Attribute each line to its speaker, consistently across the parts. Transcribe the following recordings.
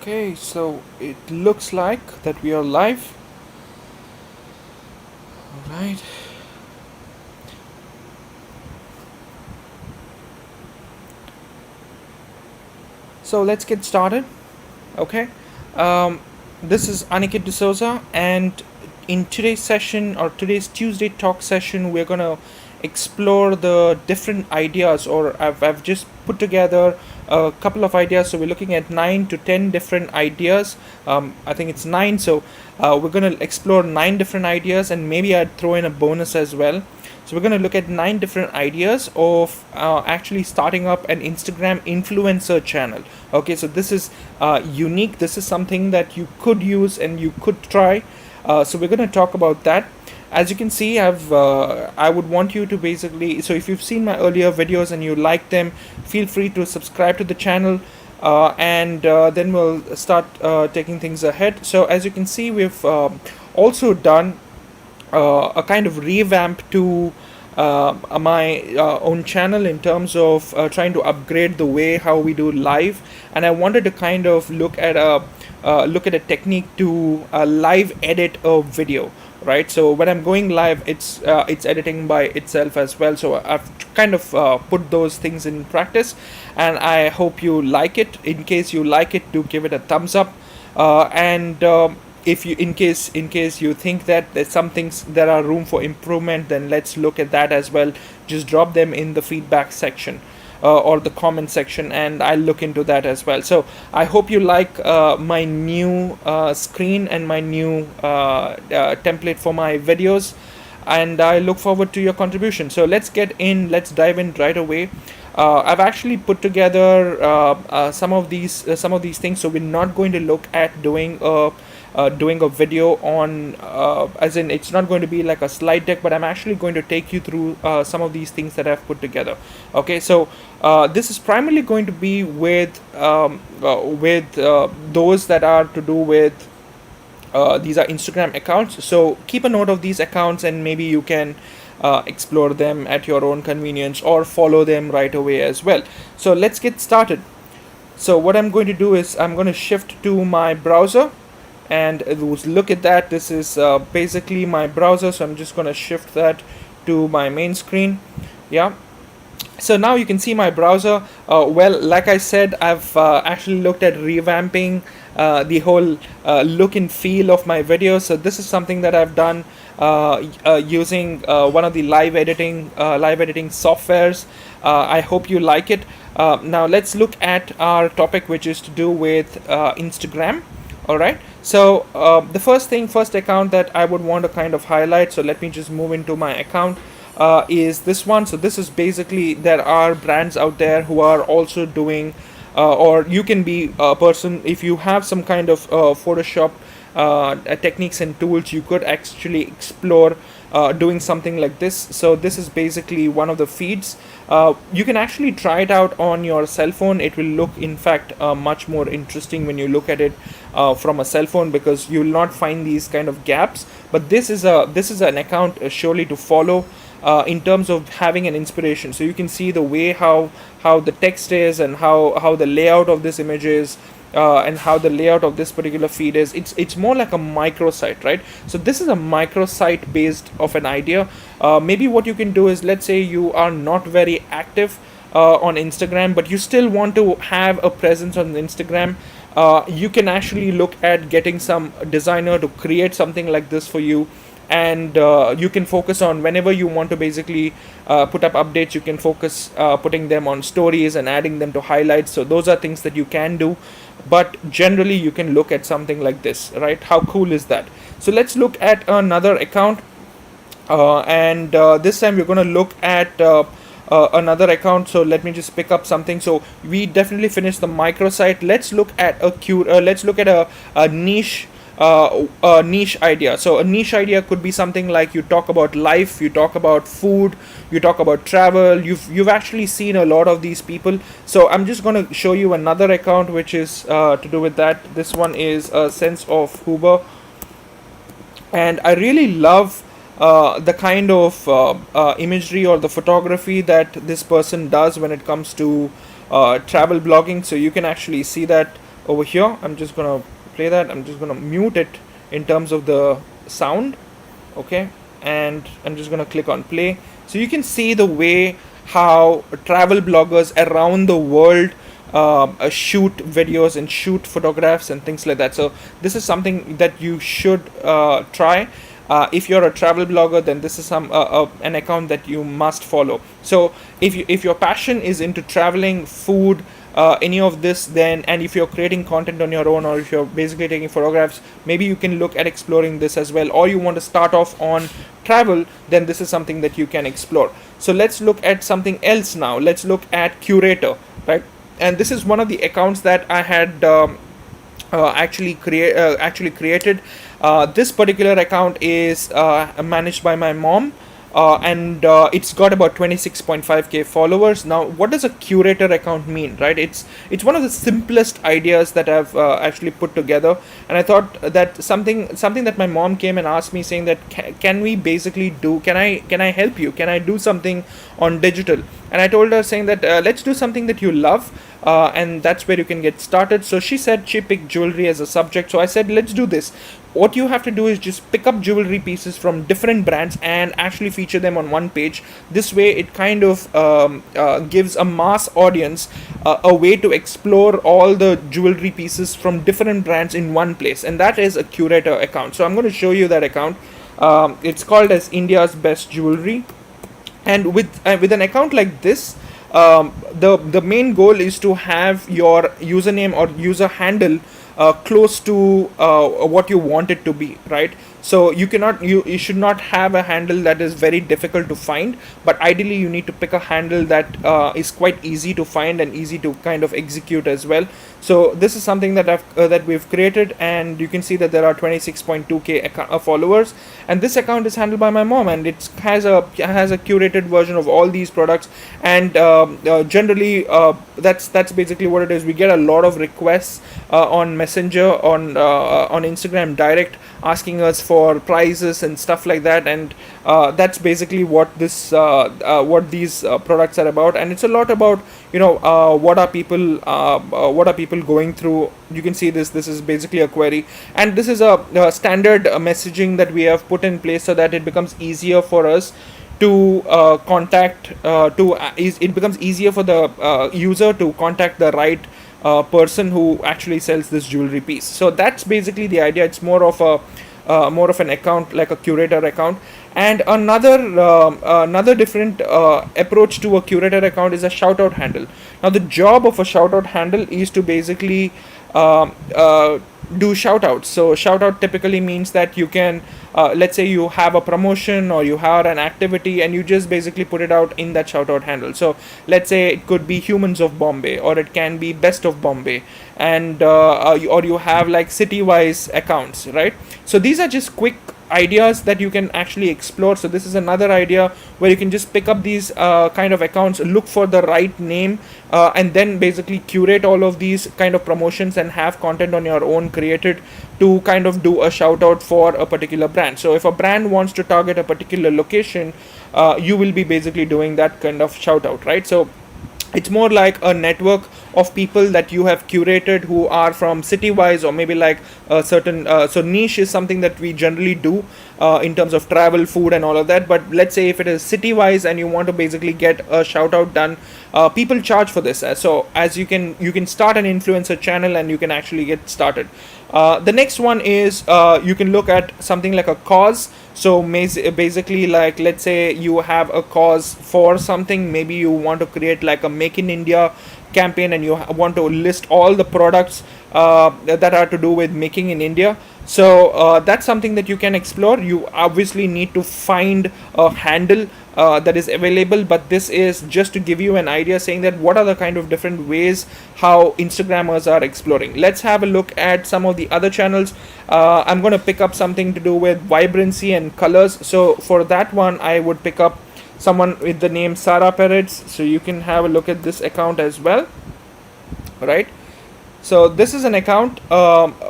Speaker 1: Okay, so it looks like that we are live. All right. So let's get started. Okay. Um, this is Aniket D'Souza, and in today's session or today's Tuesday talk session, we're gonna explore the different ideas, or I've just put together a couple of ideas. So we're looking at 9 to 10 different ideas. I think it's nine. So we're gonna explore 9 different ideas, and maybe I'd throw in a bonus as well. So we're going to look at 9 different ideas of actually starting up an Instagram influencer channel. Okay, so this is unique. This is something that you could use and you could try. So we're going to talk about that. As you can see, I would want you to basically, so if you've seen my earlier videos and you like them, feel free to subscribe to the channel. And then we'll start taking things ahead. So as you can see, we've also done a kind of revamp to my own channel in terms of trying to upgrade the way how we do live, and I wanted to kind of look at a technique to live edit a video, right? So when I'm going live, it's editing by itself as well. So I've kind of put those things in practice, and I hope you like it. In case you like it, do give it a thumbs up. And if you in case you think that there's some things that are room for improvement, then let's look at that as well. Just drop them in the feedback section or the comment section, and I'll look into that as well. So I hope you like my new screen and my new template for my videos, and I look forward to your contribution. So let's dive in right away. I've actually put together some of these things. So we're not going to look at doing a video on, as in, it's not going to be like a slide deck, but I'm actually going to take you through some of these things that I've put together. Okay, so this is primarily going to be with those that are to do with these are Instagram accounts. So keep a note of these accounts, and maybe you can explore them at your own convenience or follow them right away as well. So let's get started. So what I'm going to do is I'm going to shift to my browser, and look at that. This is basically my browser. So I'm just going to shift that to my main screen. Yeah. So now you can see my browser. Well, like I said, I've actually looked at revamping the whole look and feel of my videos. So this is something that I've done using one of the live editing softwares. I hope you like it. Now let's look at our topic, which is to do with Instagram. All right. So the first account that I would want to kind of highlight. So let me just move into my account. Is this one. So this is basically, there are brands out there who are also doing, or you can be a person, if you have some kind of Photoshop techniques and tools, you could actually explore doing something like this. So this is basically one of the feeds. You can actually try it out on your cell phone. It will look, in fact, much more interesting when you look at it from a cell phone, because you will not find these kind of gaps. But this is an account surely to follow in terms of having an inspiration. So you can see the way how the text is, and how the layout of this image is, and how the layout of this particular feed is. It's more like a microsite, right? So this is a microsite based of an idea. Maybe what you can do is, let's say you are not very active on Instagram, but you still want to have a presence on Instagram. You can actually look at getting some designer to create something like this for you, and you can focus on, whenever you want to basically put up updates, you can focus putting them on stories and adding them to highlights. So those are things that you can do, but generally you can look at something like this, right? How cool is that? So let's look at another account, and this time we're going to look at another account. So let me just pick up something. So we definitely finished the microsite. Let's look at a niche idea. So a niche idea could be something like, you talk about life, you talk about food, you talk about travel. You've actually seen a lot of these people. So I'm just going to show you another account which is to do with that. This one is a sense of Huber, and I really love the kind of imagery or the photography that this person does when it comes to travel blogging. So you can actually see that over here. I'm just gonna play that. I'm just gonna mute it in terms of the sound. Okay, and I'm just gonna click on play. So you can see the way how travel bloggers around the world shoot videos and shoot photographs and things like that. So this is something that you should try. If you're a travel blogger, then this is an account that you must follow. So if your passion is into traveling, food, any of this, then, and if you're creating content on your own, or if you're basically taking photographs, maybe you can look at exploring this as well. Or you want to start off on travel, then this is something that you can explore. So let's look at something else now. Let's look at Curator, right? And this is one of the accounts that I had actually created. This particular account is managed by my mom, and it's got about 26.5k followers. Now, what does a curator account mean, right? It's one of the simplest ideas that I've actually put together, and I thought that something that my mom came and asked me, saying that can we basically do, can I help you, can I do something on digital? And I told her, saying that let's do something that you love, and that's where you can get started. So she said she picked jewelry as a subject. So I said, let's do this. What you have to do is just pick up jewelry pieces from different brands and actually feature them on one page. This way it kind of gives a mass audience a way to explore all the jewelry pieces from different brands in one place, and that is a curator account. So I'm going to show you that account. It's called as India's Best Jewelry. And with an account like this, the main goal is to have your username or user handle close to what you want it to be, right? So you should not have a handle that is very difficult to find, but ideally you need to pick a handle that is quite easy to find and easy to kind of execute as well. So this is something that we've created, and you can see that there are 26.2k followers, and this account is handled by my mom, and it has a curated version of all these products. And generally that's basically what it is. We get a lot of requests on Messenger, on Instagram direct, asking us for prices and stuff like that, and that's basically what these products are about. And it's a lot about what are people going through. You can see this is basically a query, and this is a standard messaging that we have put in place so that it becomes easier for us to it becomes easier for the user to contact the right person who actually sells this jewelry piece. So that's basically the idea. It's more of an account, like a curator account. And another different approach to a curator account is a shout out handle. Now, the job of a shout out handle is to basically do shout outs. So shout out typically means that you can let's say you have a promotion or you have an activity, and you just basically put it out in that shout out handle. So let's say it could be Humans of Bombay, or it can be Best of Bombay, and or you have like city wise accounts, right? So these are just quick ideas that you can actually explore. So this is another idea where you can just pick up these kind of accounts, look for the right name, and then basically curate all of these kind of promotions and have content on your own created to kind of do a shout out for a particular brand. So if a brand wants to target a particular location, you will be basically doing that kind of shout out, right? So it's more like a network of people that you have curated who are from city wise, or maybe like a certain so niche is something that we generally do in terms of travel, food and all of that. But let's say if it is city wise and you want to basically get a shout out done, people charge for this. So as you can start an influencer channel and you can actually get started. The next one is you can look at something like a cause. So basically, like, let's say you have a cause for something. Maybe you want to create like a Make in India campaign, and you want to list all the products that are to do with making in India. So that's something that you can explore. You obviously need to find a handle that is available, but this is just to give you an idea, saying that what are the kind of different ways how Instagrammers are exploring. Let's have a look at some of the other channels. I'm going to pick up something to do with vibrancy and colors. So for that one, I would pick up someone with the name Sarah Peretz. So you can have a look at this account as well, right? So this is an account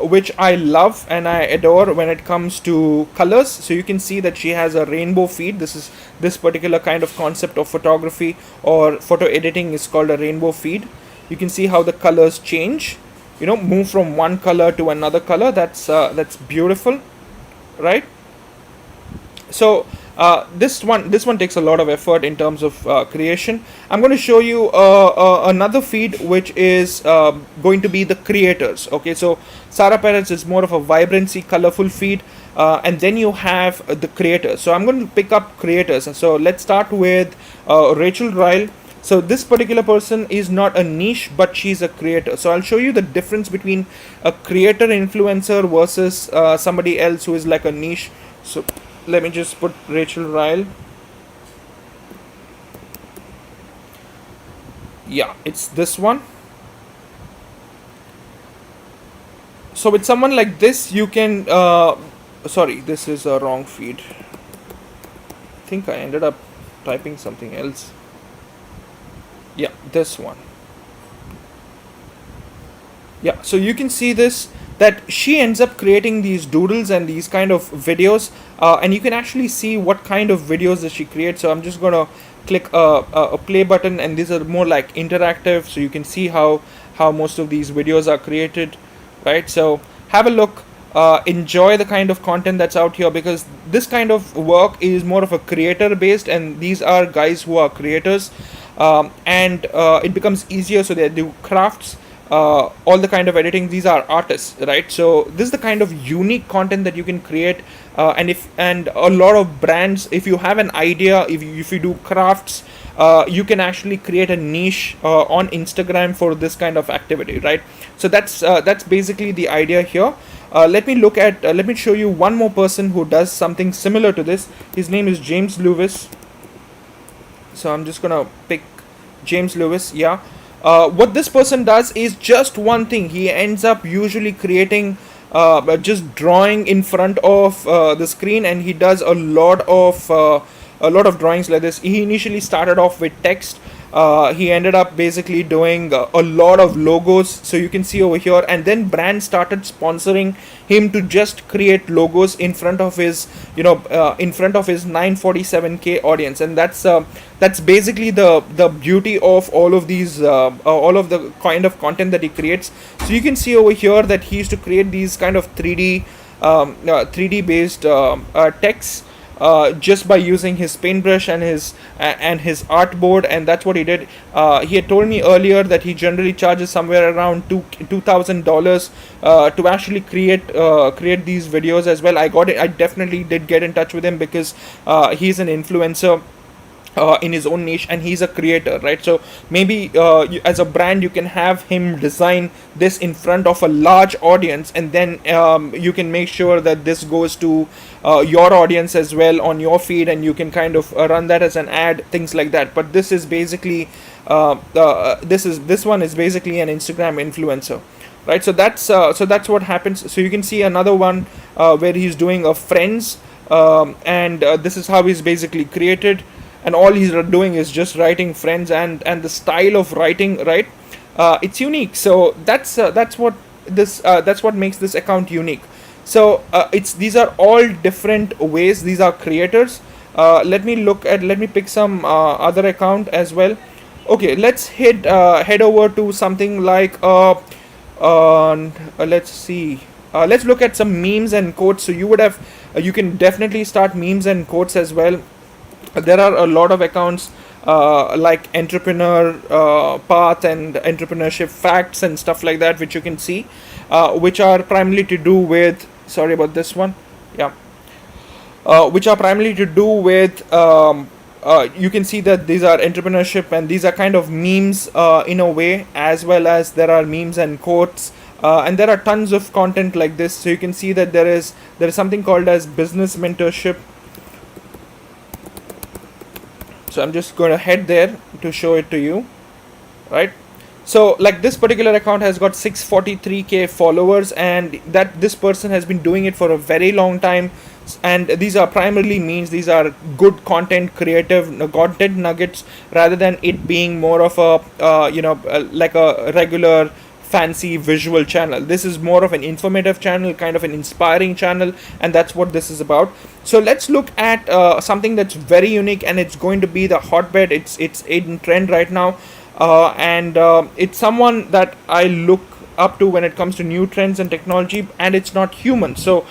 Speaker 1: which I love and I adore when it comes to colors. So you can see that she has a rainbow feed. This particular kind of concept of photography or photo editing is called a rainbow feed. You can see how the colors change, move from one color to another color. That's beautiful, right? So this one takes a lot of effort in terms of creation. I'm going to show you another feed, which is going to be the creators. Okay, so Sarah Perez is more of a vibrancy, colorful feed, and then you have the creators. So I'm going to pick up creators, and so let's start with Rachel Ryle. So this particular person is not a niche, but she's a creator. So I'll show you the difference between a creator influencer versus somebody else who is like a niche. So let me just put Rachel Ryle. Yeah, it's this one. So with someone like this, you can sorry, this is a wrong feed. I think I ended up typing something else. Yeah, this one. Yeah, so you can see this, that she ends up creating these doodles and these kind of videos, and you can actually see what kind of videos that she creates. So I'm just gonna click a play button, and these are more like interactive, so you can see how most of these videos are created, right? So have a look, enjoy the kind of content that's out here, because this kind of work is more of a creator based, and these are guys who are creators, and it becomes easier, so they do crafts, all the kind of editing. These are artists, right? So this is the kind of unique content that you can create, and a lot of brands, if you have an idea, if you do crafts, you can actually create a niche on Instagram for this kind of activity, right? So that's basically the idea here. Let me show you one more person who does something similar to this. His name is James Lewis. So I'm just gonna pick James Lewis. Yeah. What this person does is just one thing. He ends up usually creating, just drawing in front of the screen, and he does a lot of drawings like this. He initially started off with text. He ended up basically doing a lot of logos, so you can see over here, and then brands started sponsoring him to just create logos in front of his in front of his 947k audience. And that's basically the beauty of all of these all of the kind of content that he creates. So you can see over here that he used to create these kind of 3D based texts, just by using his paintbrush and his artboard, and that's what he did. He had told me earlier that he generally charges somewhere around $2,000 to actually create these videos as well. I definitely did get in touch with him, because he's an influencer in his own niche, and he's a creator, right? So maybe as a brand, you can have him design this in front of a large audience, and then you can make sure that this goes to your audience as well on your feed, and you can kind of run that as an ad, things like that. But this is basically this one is basically an Instagram influencer, right? So that's what happens. So you can see another one where he's doing a friends, and this is how he's basically created, and all he's doing is just writing friends, and the style of writing, right? It's unique. So that's what makes this account unique. So these are all different ways. These are creators. Let me pick some other account as well. Okay, let's head over to something like let's see. Let's look at some memes and quotes. So you can definitely start memes and quotes as well. There are a lot of accounts like Entrepreneur Path and Entrepreneurship Facts and stuff like that, which you can see, which are primarily to do with, sorry about this one, yeah, which are primarily to do with, you can see that these are entrepreneurship, and these are kind of memes in a way, as well as there are memes and quotes, and there are tons of content like this. So you can see that there is something called as business mentorship. So I'm just going to head there to show it to you, right? So like this particular account has got 643k followers, and that this person has been doing it for a very long time. And these are primarily means, these are good content, creative content nuggets, rather than it being more of a like a regular fancy visual channel. This is more of an informative channel, kind of an inspiring channel, and that's what this is about. So let's look at something that's very unique, and it's going to be the hotbed. It's in trend right now, and it's someone that I up to when it comes to new trends and technology, and it's not human. So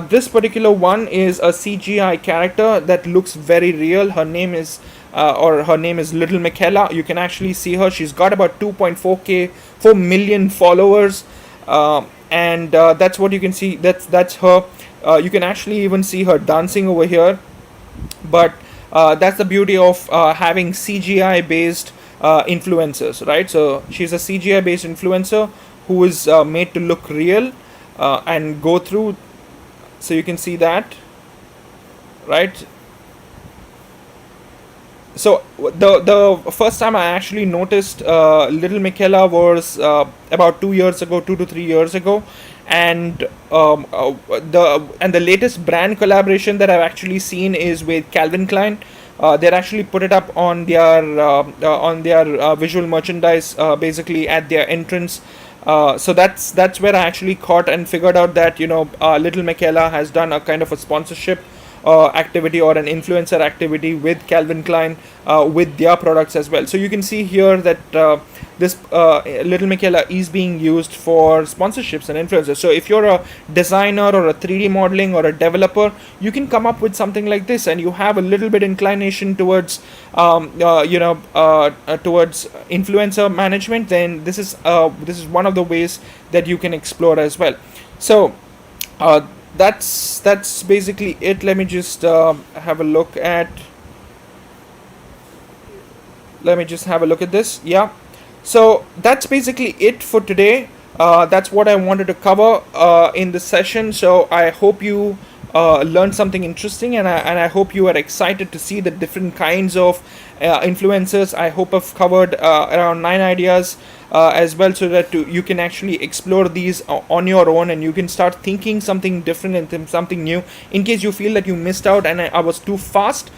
Speaker 1: this particular one is a CGI character that looks very real. Her name is Little Michaela. You can actually see her. She's got about 4 million followers, and that's what you can see. That's her. You can actually even see her dancing over here. But that's the beauty of having CGI based influencers, right? So she's a CGI based influencer who is made to look real and go through. So you can see that, right? So the first time I actually noticed Little Michaela was about 2 years ago, 2 to 3 years ago, and the latest brand collaboration that I've actually seen is with Calvin Klein. They're actually put it up on their visual merchandise, basically at their entrance. So that's where I actually caught and figured out that Little Michaela has done a kind of a sponsorship activity or an influencer activity with Calvin Klein with their products as well. So you can see here that this Little Michaela is being used for sponsorships and influencers. So if you're a designer or a 3D modeling or a developer, you can come up with something like this, and you have a little bit inclination towards towards influencer management. Then this is one of the ways that you can explore as well. So that's basically it. Let me just have a look at this. Yeah, so that's basically it for today. That's what I wanted to cover in this session. So I hope you learned something interesting, and I hope you are excited to see the different kinds of influencers. I hope I've covered around 9 ideas as well, so that you can actually explore these on your own, and you can start thinking something different and something new. In case you feel that you missed out and I was too fast,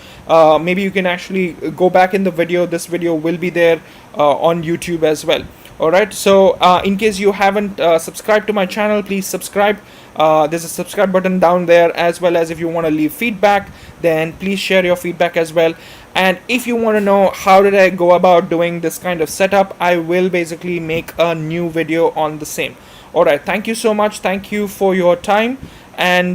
Speaker 1: maybe you can actually go back in the video. This video will be there on YouTube as well. Alright, so in case you haven't subscribed to my channel, please subscribe. There's a subscribe button down there, as well as if you want to leave feedback, then please share your feedback as well. And if you want to know how did I go about doing this kind of setup, I will basically make a new video on the same. Alright, thank you so much. Thank you for your time, and